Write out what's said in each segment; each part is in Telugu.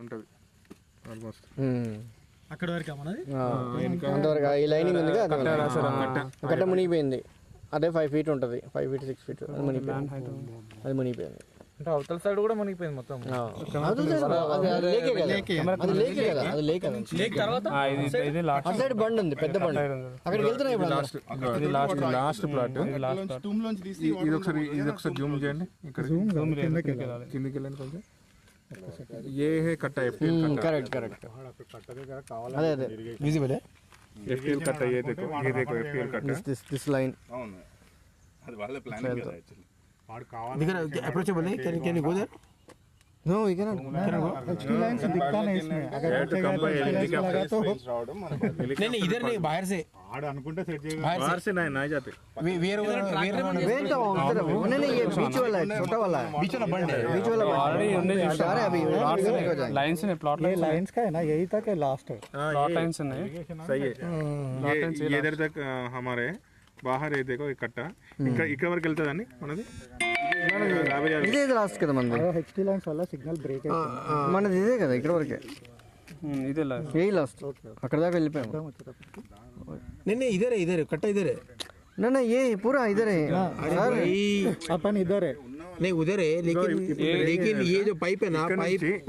ఉంటుంది ఆల్మోస్ట్ అక్కడ వరకు మనది అంతవరకు ఈ లైనింగ్ ఉంది కట్ట మునిగిపోయింది. అదే 5 feet ఉంటుంది, 5 feet 6 feet అది మునిగిపోయింది. అంటే అవతల సైడ్ కూడా మునిగిపోయింది మొత్తం. అటు సైడ్ బండ్ ఉంది, పెద్ద బండ్. అక్కడికి వెళ్తున్నాయి. లాస్ట్ ప్లాట్ ఇది ఒకసారి జూమ్ చేయండి. ఇక్కడ కిందికి వెళ్ళండి కొంచెం. ये है कट्टा FTL कट्टा. करेक्ट अरे अरे विजिबल है FTL कट्टा. ये देखो FTL कट्टा. this line అవును అది వాళ్ళ ప్లానింగ్ కదా యాక్చువల్లీ. వాడు కావాలి दिख रहा है अप्रोचेबल है. can you go there? no we cannot HT line से दिखता नहीं इसमें. अगर लगा तो नहीं नहीं इधर नहीं, बाहर से आड़ अनुకుంటే सेट చేయగా बाहर से नहीं जाते. वेयर वेयर तो उधर नहीं ये बीच वाला है, छोटा वाला है. बीच वाला बंद है. बीच वाला ऑलरेडी उन्होंने जा रहे अभी लाइन्स ने प्लॉट ये लाइंस का है ना, यही तक है लास्ट है. प्लॉट लाइन्स ने सही है. ये इधर तक हमारे बाहर है. देखो ये कट्टा ఇక్కడ వరకు వెళ్తదండి మనది. ఇదే లాస్ట్ కదా మనది. HT लाइंस వల్ల సిగ్నల్ బ్రేక్ అవుతుంది. మనది ఇదే కదా ఇక్కడ వరకే. ఇదే లాస్ట్ ఏ లాస్ట్ అక్కడ దాకా వెళ్ళిపోయాము. नहीं इधर है, इधर है कट्टा, इधर है ना ना ये पूरा इधर है सर. अपन इधर है नहीं उधर है, लेकिन ये जो पाइप है ना,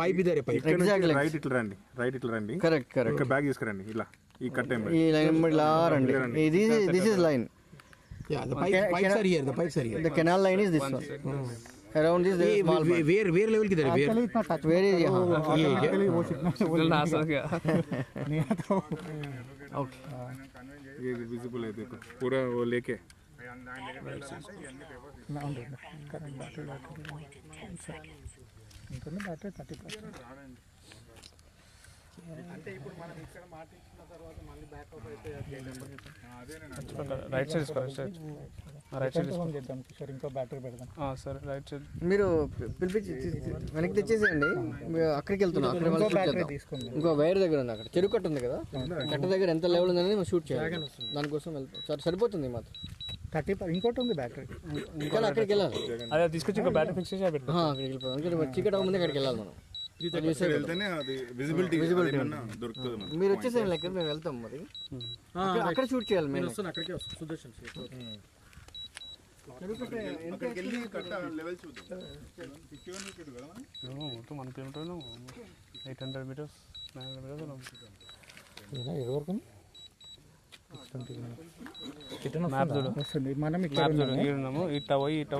पाइप इधर है. पाइप ఎగ్జాక్ట్లీ రైట్ ఇట్లా రండి. కరెక్ట్ ఒక బ్యాగ్ తీసుకురండి. ఇలా ఈ కట్ట ఈ లైన్ ఇలా రండి. This is line. yeah the pipes are here, the pipes are here. The canal line is this one. Around this there is small one. where level किधर है? where इतना टच where is यहाँ ये वो सिग्नल ना सक गया नहीं तो okay. ये विजिबल है. देखो पूरा वो लेके ना उन करंट बैटरी 30%. అంటే ఇప్పుడు మనం ఇక్కడ మార్టించిన తర్వాత మళ్ళీ బ్యాక్ అప్ అయితే రైట్ సైడ్ రైట్ సైడ్ చేద్దాం కిషోర్. ఇంకో బ్యాటరీ పెడదాం. సరే రైట్ సైడ్ మీరు పిలిపించి వెనక్కి తెచ్చేసేయండి. అక్కడికి వెళ్తున్నాం. అక్కడ మనం షూట్ చేద్దాం. ఇంకో వైర్ దగ్గర ఉంది, అక్కడ చెరువు కట్ట ఉంది కదా, కట్ట దగ్గర ఎంత లెవెల్ ఉందని మనం షూట్ చేయాలి. దానికోసం వెళ్తాం. సరిపోతుంది మాత్రం 30. ఇంకోటి ఉంది బ్యాటరీ, ఇంకా అక్కడికి వెళ్ళాలి. అదే తీసుకొచ్చి ఇంకా బ్యాటరీ ఫిక్స్ చేసి పెడతాం. అక్కడికి వెళ్ళిపోతాం. చీకటి అవ్వముందే అక్కడికి వెళ్ళాలి మనం. వెళ్తేనే అది విజిబిలిటీ దొరుకుతుంది మనకి. మీరు వచ్చేసేయండి లెక్క, మేము వెళ్తాం. మరి అక్కడ షూట్ చేయాలి. మేము అక్కడికి వస్తాం. సుదర్శన్ అక్కడికి వెళ్ళి కట్ట లెవెల్ చూద్దాం. 51 మీటర్ కదా మొత్తం 1 కిలోమీటర్ 800 meters 900 meters ఎవరికి మ్యాప్ చూడు. మనం మ్యాప్ చూడు. ఇట్లా పోయి ఇట్లా